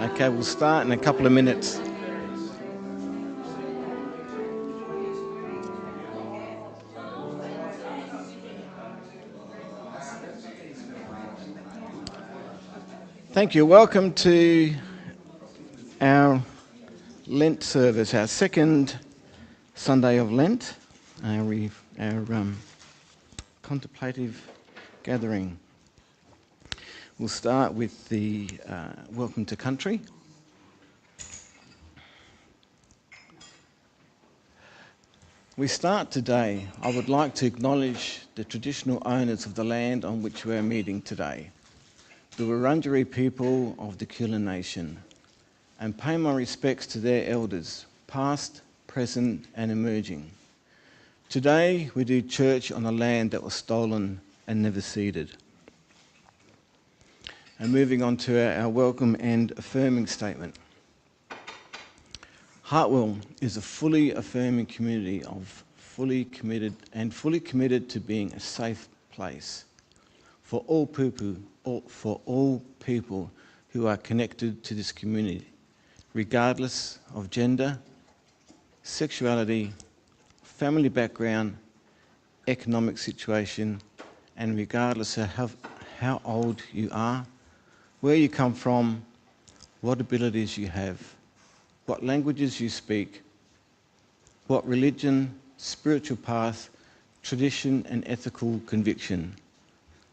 Okay, we'll start in a couple of minutes. Thank you. Welcome to our Lent service, our second Sunday of Lent, our contemplative gathering. We'll start with the welcome to country. We start today. I would like to acknowledge the traditional owners of the land on which we are meeting today, the Wurundjeri people of the Kulin Nation, and pay my respects to their elders, past, present and emerging. Today we do church on a land that was stolen and never ceded. And moving on to our welcome and affirming statement. Hartwell is a fully affirming community of fully committed to being a safe place for all people who are connected to this community, regardless of gender, sexuality, family background, economic situation, and regardless of how old you are, where you come from, what abilities you have, what languages you speak, what religion, spiritual path, tradition and ethical conviction.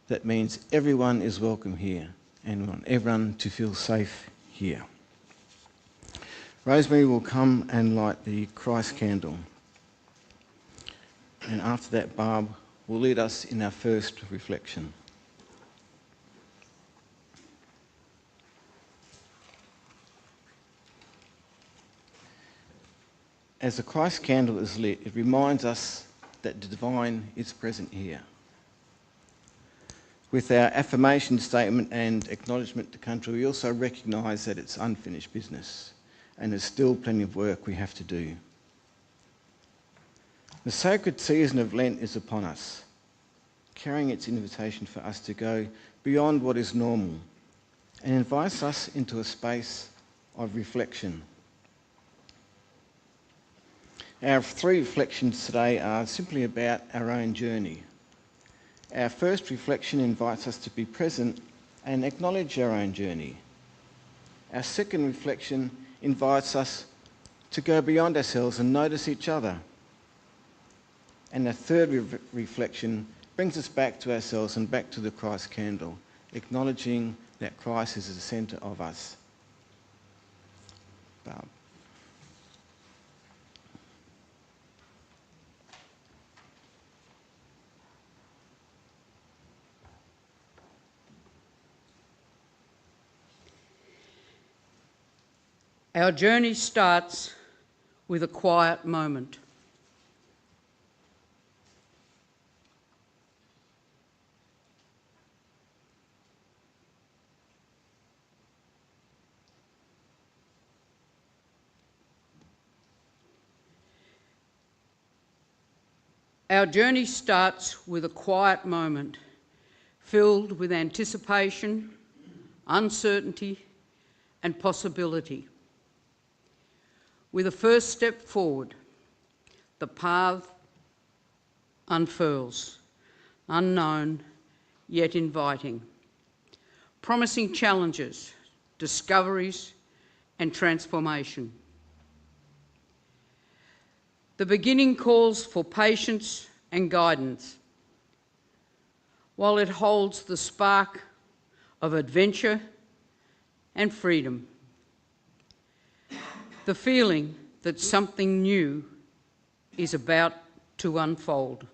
That means everyone is welcome here and we want everyone to feel safe here. Rosemary will come and light the Christ candle. And after that, Barb will lead us in our first reflection. As the Christ candle is lit, it reminds us that the divine is present here. With our affirmation statement and acknowledgement to country, we also recognise that it's unfinished business and there's still plenty of work we have to do. The sacred season of Lent is upon us, carrying its invitation for us to go beyond what is normal and invites us into a space of reflection. Our three reflections today are simply about our own journey. Our first reflection invites us to be present and acknowledge our own journey. Our second reflection invites us to go beyond ourselves and notice each other. And the third reflection brings us back to ourselves and back to the Christ candle, acknowledging that Christ is at the centre of us. Barb. Our journey starts with a quiet moment. Our journey starts with a quiet moment filled with anticipation, uncertainty, and possibility. With a first step forward, the path unfurls, unknown yet inviting, promising challenges, discoveries, and transformation. The beginning calls for patience and guidance, while it holds the spark of adventure and freedom. The feeling that something new is about to unfold.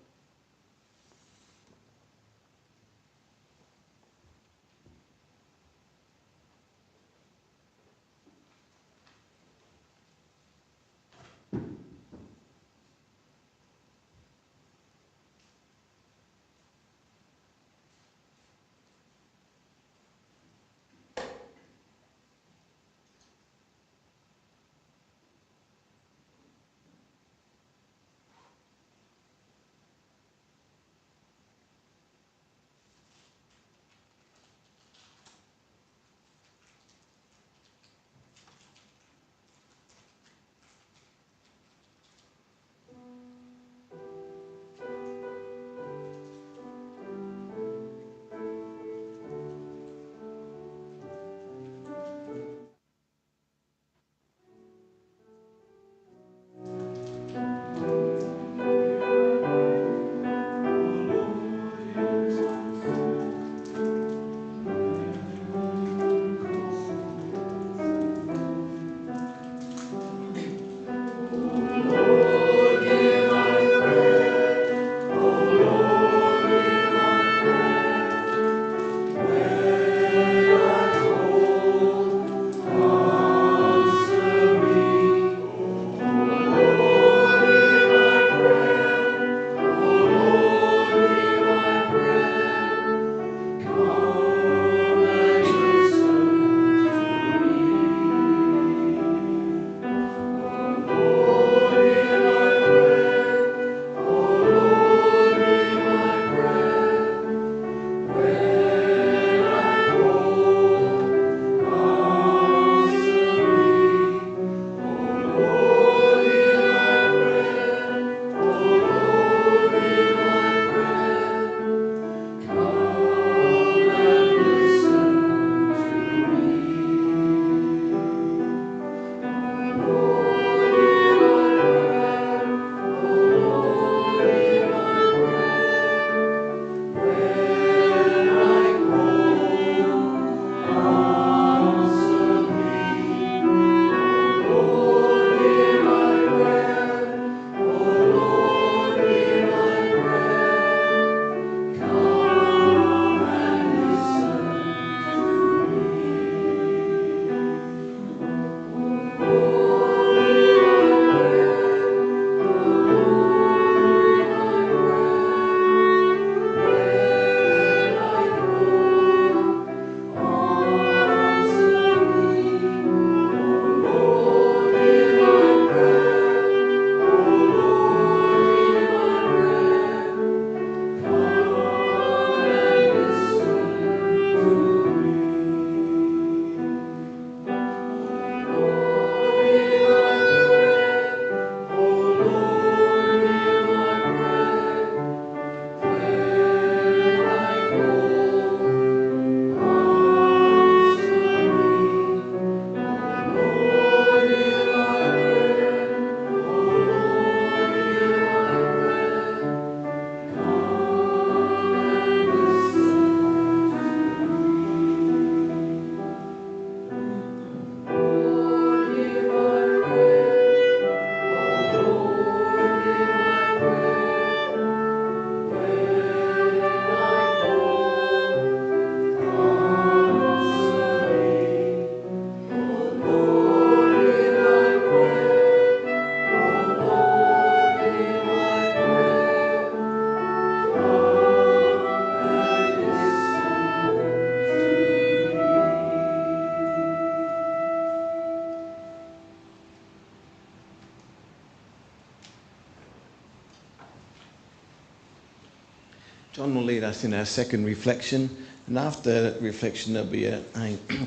John will lead us in our second reflection, and after reflection there'll be a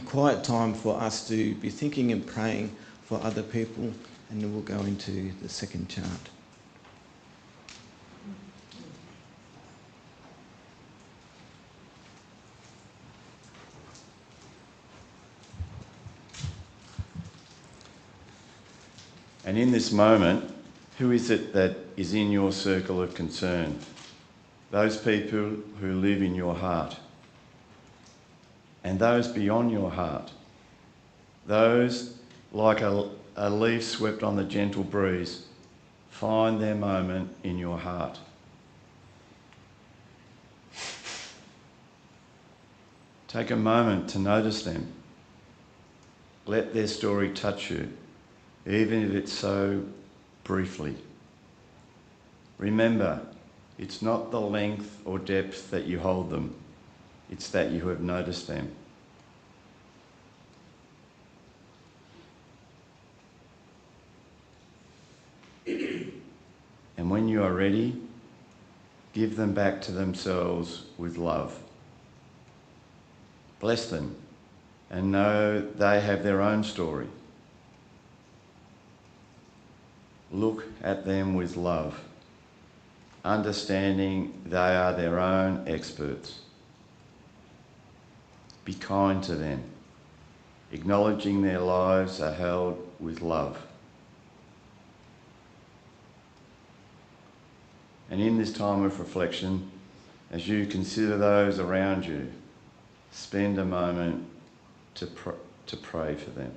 quiet time for us to be thinking and praying for other people, and then we'll go into the second chart. And in this moment, who is it that is in your circle of concern? Those people who live in your heart. And those beyond your heart. Those, like a leaf swept on the gentle breeze, find their moment in your heart. Take a moment to notice them. Let their story touch you, even if it's so briefly. Remember, it's not the length or depth that you hold them, it's that you have noticed them. And when you are ready, give them back to themselves with love. Bless them and know they have their own story. Look at them with love, understanding they are their own experts. Be kind to them, acknowledging their lives are held with love. And in this time of reflection, as you consider those around you, spend a moment to pray for them.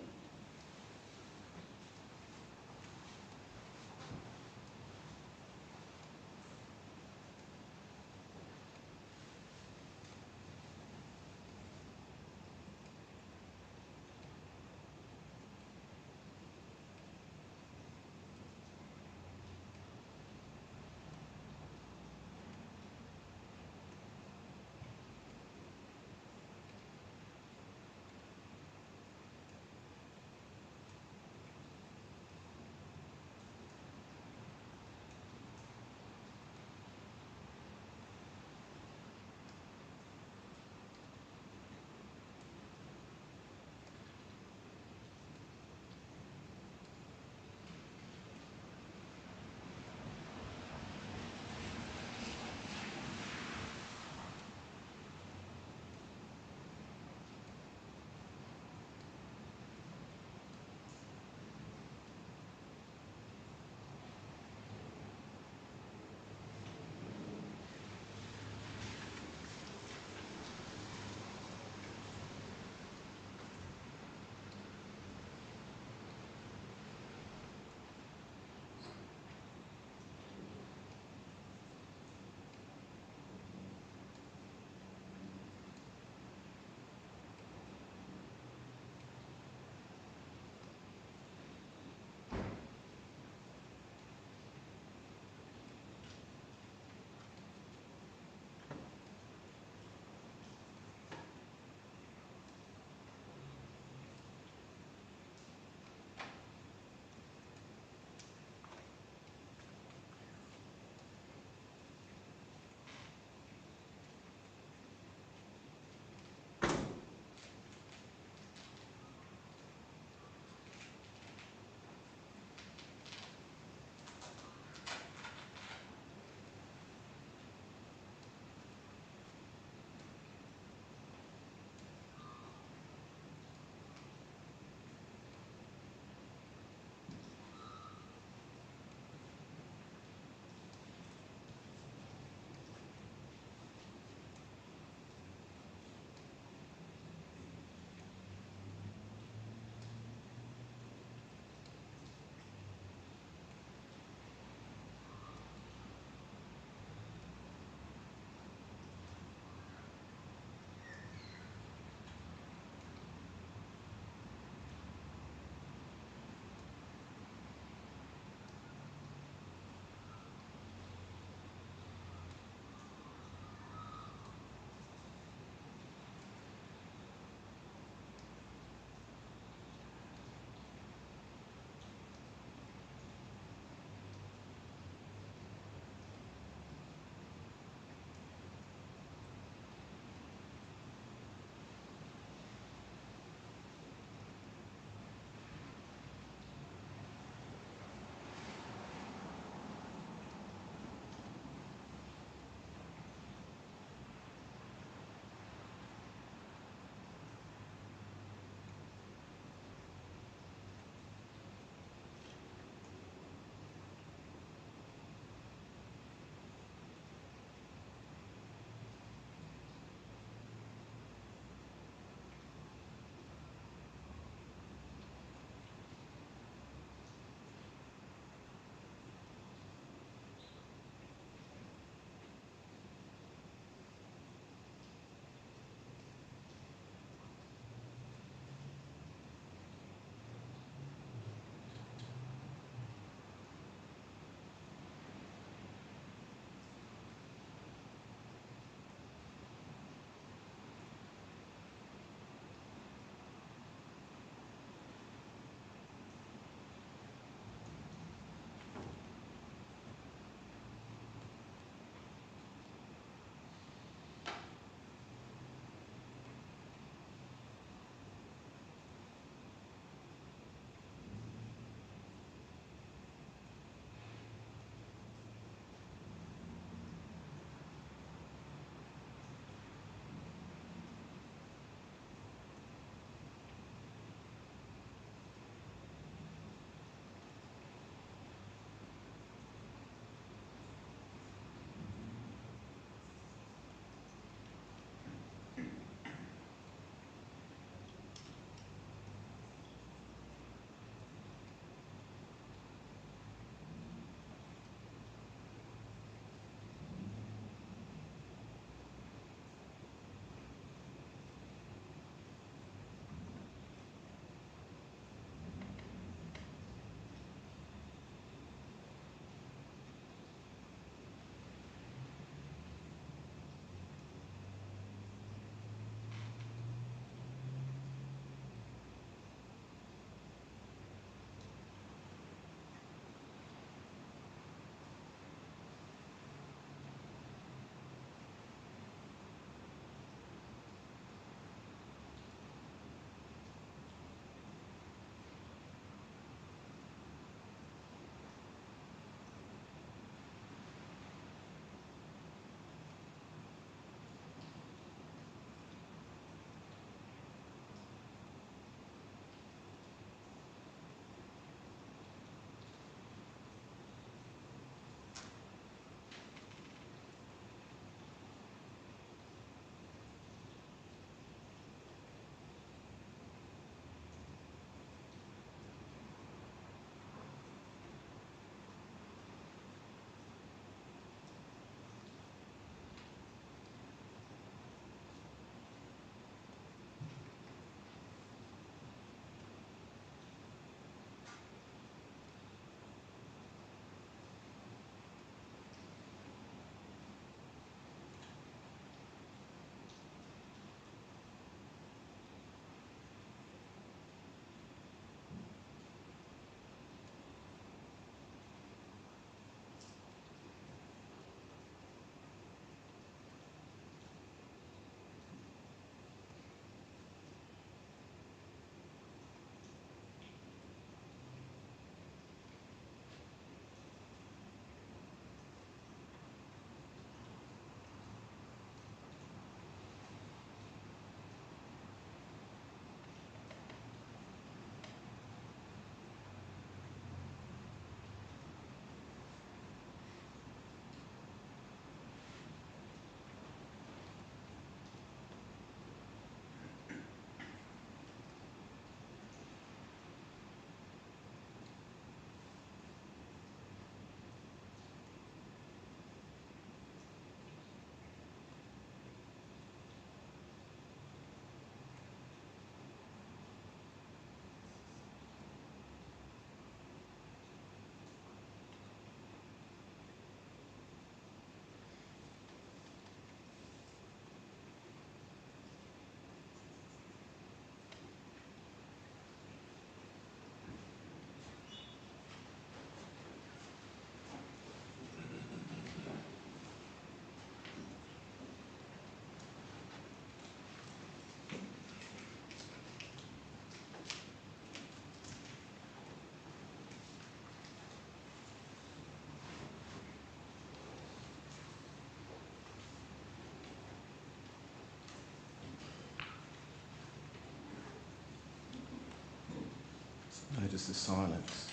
Notice the silence.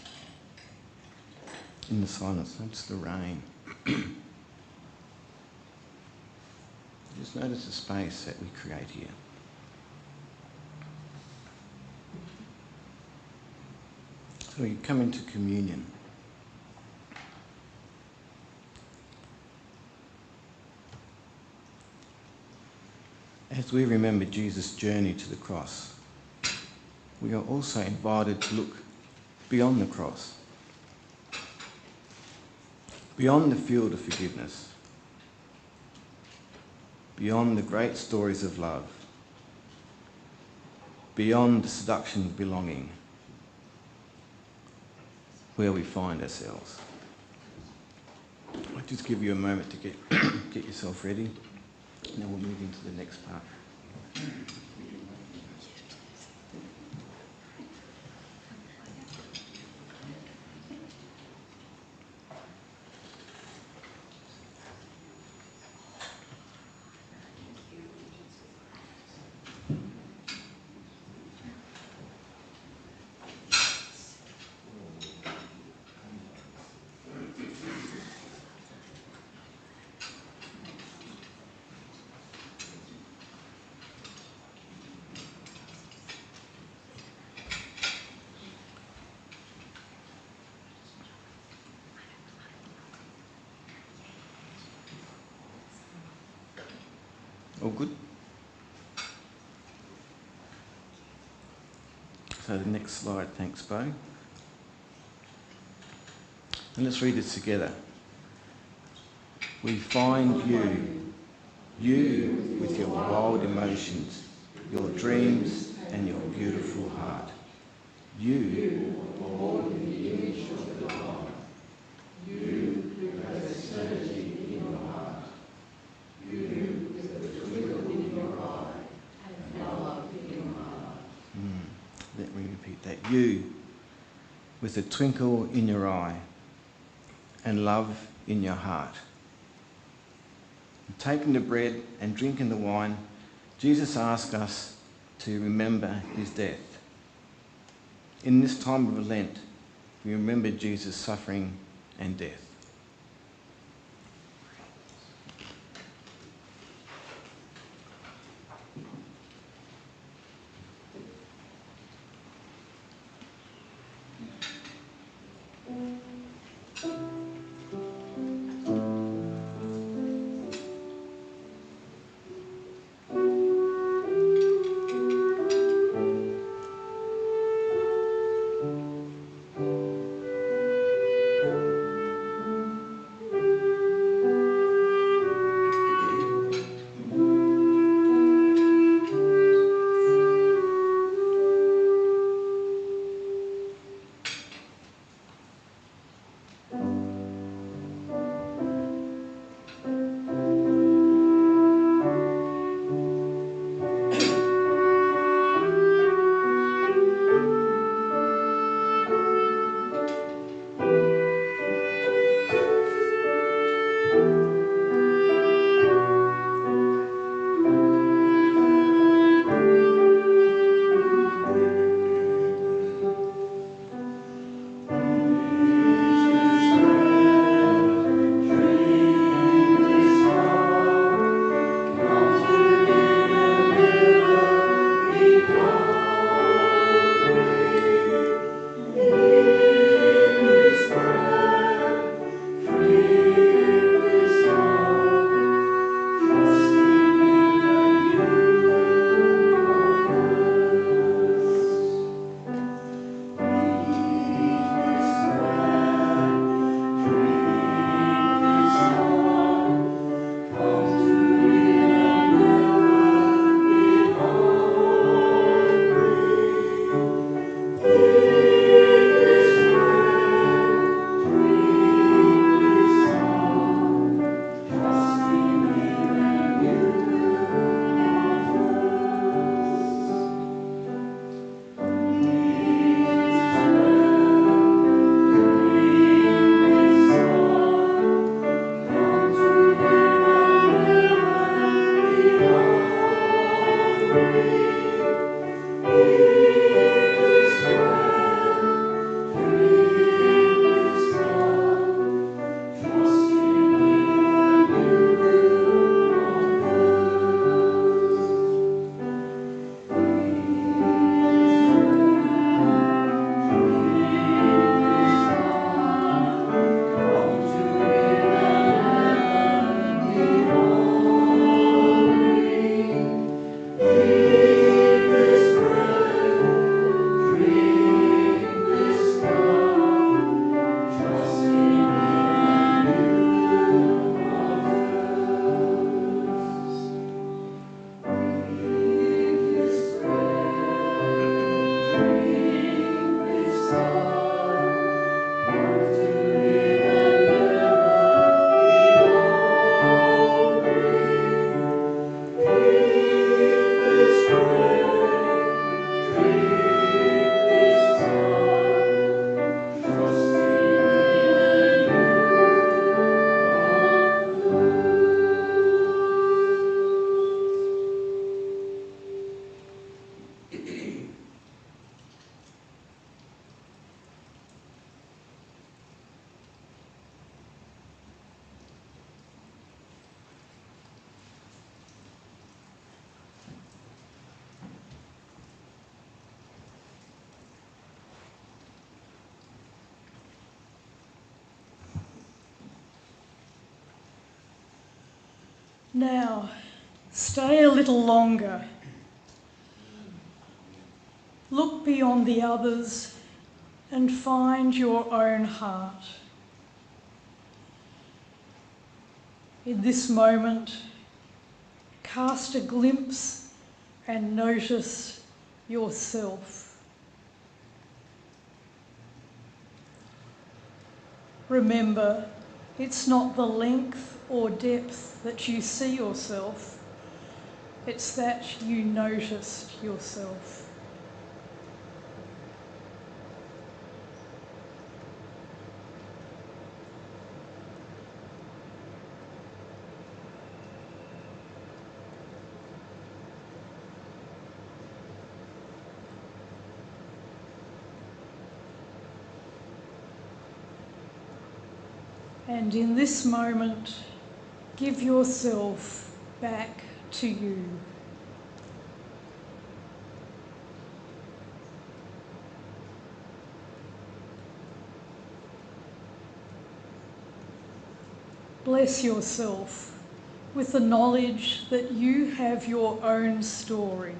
In the silence, notice the rain. Just notice the space that we create here. So we come into communion. As we remember Jesus' journey to the cross, we are also invited to look beyond the cross, beyond the field of forgiveness, beyond the great stories of love, beyond the seduction of belonging, where we find ourselves. I'll just give you a moment to get yourself ready, and then we'll move into the next part. All good? So the next slide, thanks, Bo. And let's read this together. We find you with your wild emotions, your dreams and your beautiful heart. You, born in the image of the divine. You who have eternity in your heart. You with the twinkle in your eye and love in your heart. Let me repeat that. You with a twinkle in your eye and love in your heart. Taking the bread and drinking the wine, Jesus asked us to remember his death. In this time of Lent, we remember Jesus' suffering and death. Now, stay a little longer. Look beyond the others and find your own heart. In this moment, cast a glimpse and notice yourself. Remember, it's not the length or depth that you see yourself, it's that you noticed yourself. And in this moment, give yourself back to you. Bless yourself with the knowledge that you have your own story.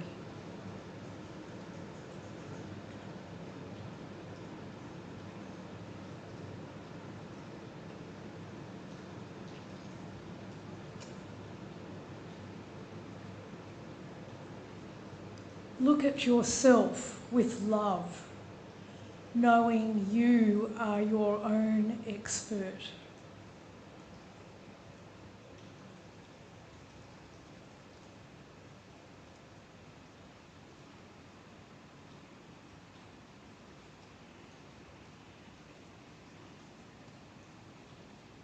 Look at yourself with love, knowing you are your own expert.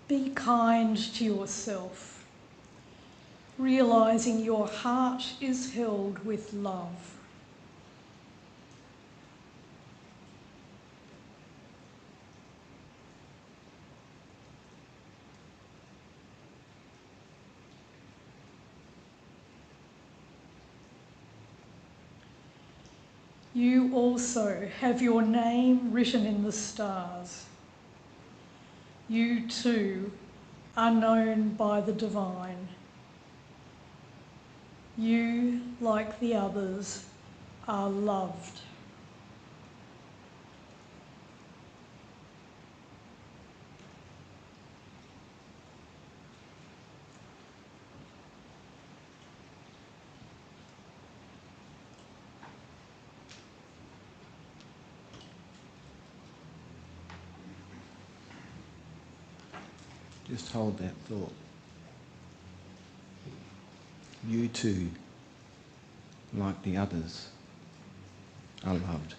Be kind to yourself, realising your heart is held with love. You also have your name written in the stars. You too are known by the divine. You, like the others, are loved. Just hold that thought. You too, like the others, are loved.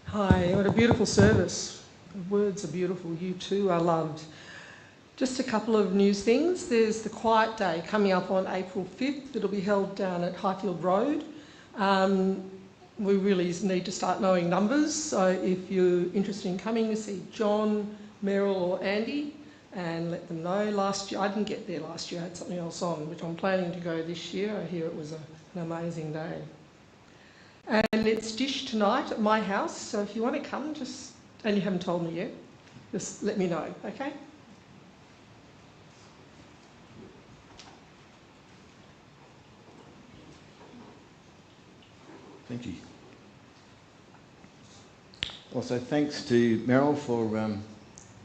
Hi, what a beautiful service. The words are beautiful. You too are loved. Just a couple of news things. There's the Quiet Day coming up on April 5th. It'll be held down at Highfield Road. We really need to start knowing numbers. So if you're interested in coming, see John, Meryl or Andy and let them know. Last year, I didn't get there last year. I had something else on, which I'm planning to go this year. I hear it was an amazing day. And it's dish tonight at my house, so if you want to come, and you haven't told me yet, just let me know, okay? Thank you. Also, thanks to Meryl for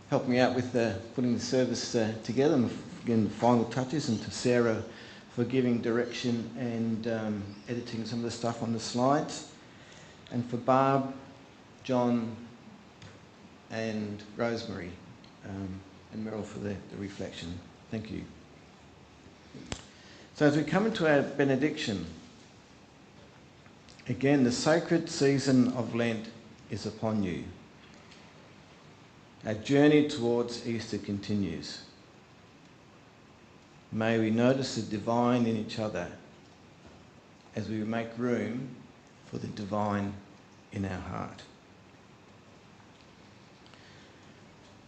helping me out with putting the service together and getting the final touches, and to Sarah for giving direction and editing some of the stuff on the slides, and for Barb, John and Rosemary and Meryl for the reflection. Thank you. So as we come into our benediction, again, the sacred season of Lent is upon you. Our journey towards Easter continues. May we notice the divine in each other as we make room for the divine in our heart.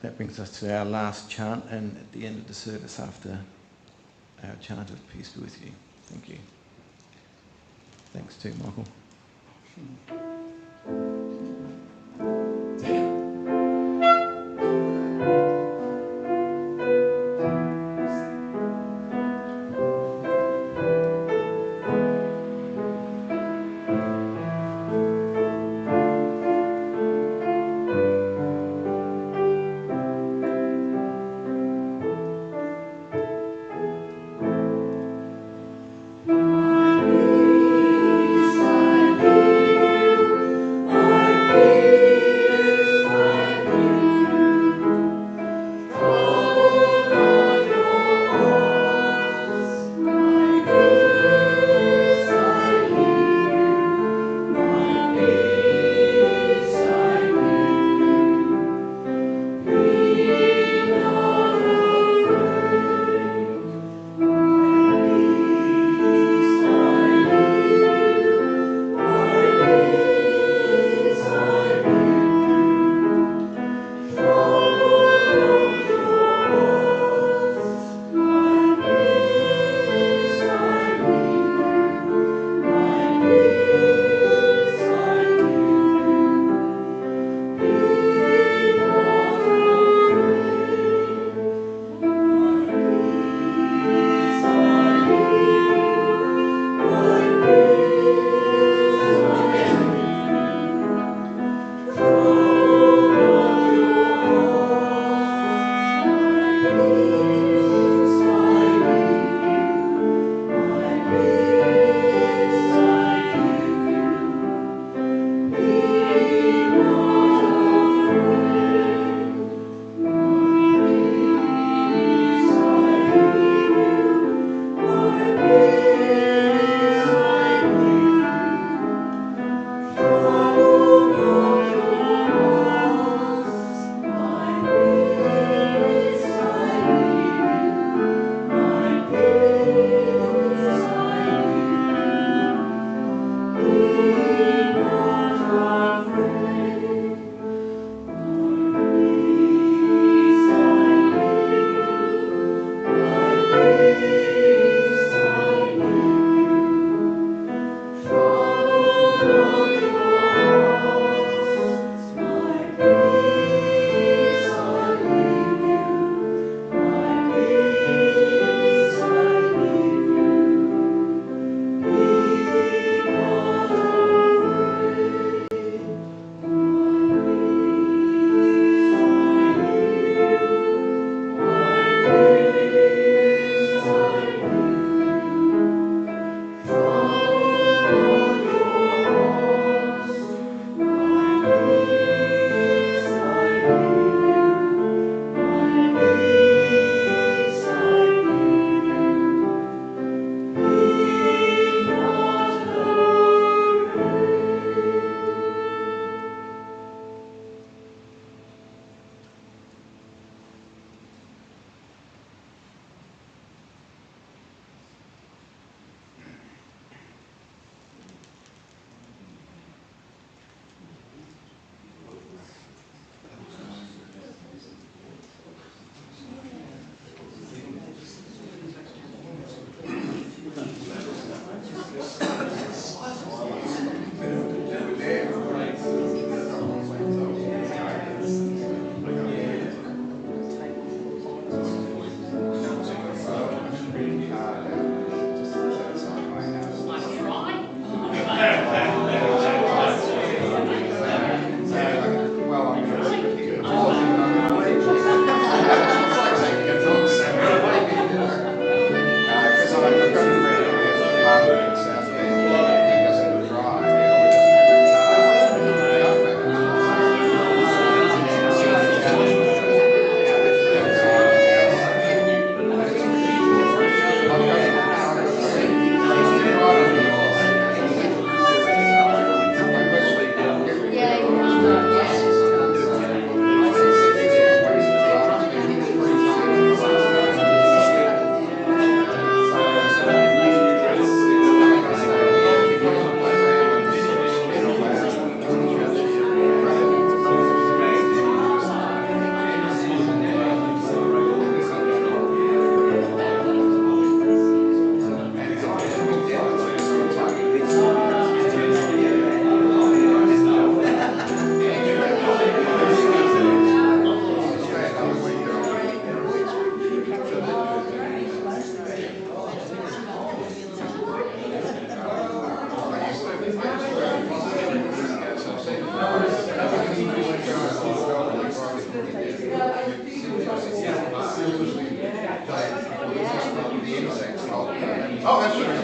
That brings us to our last chant, and at the end of the service after our chant of peace be with you. Thank you. Thanks too, Michael. My peace I leave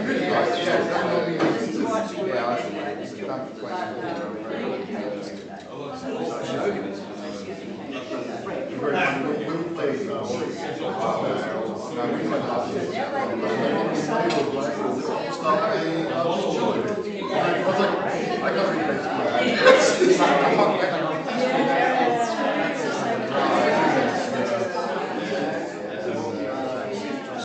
I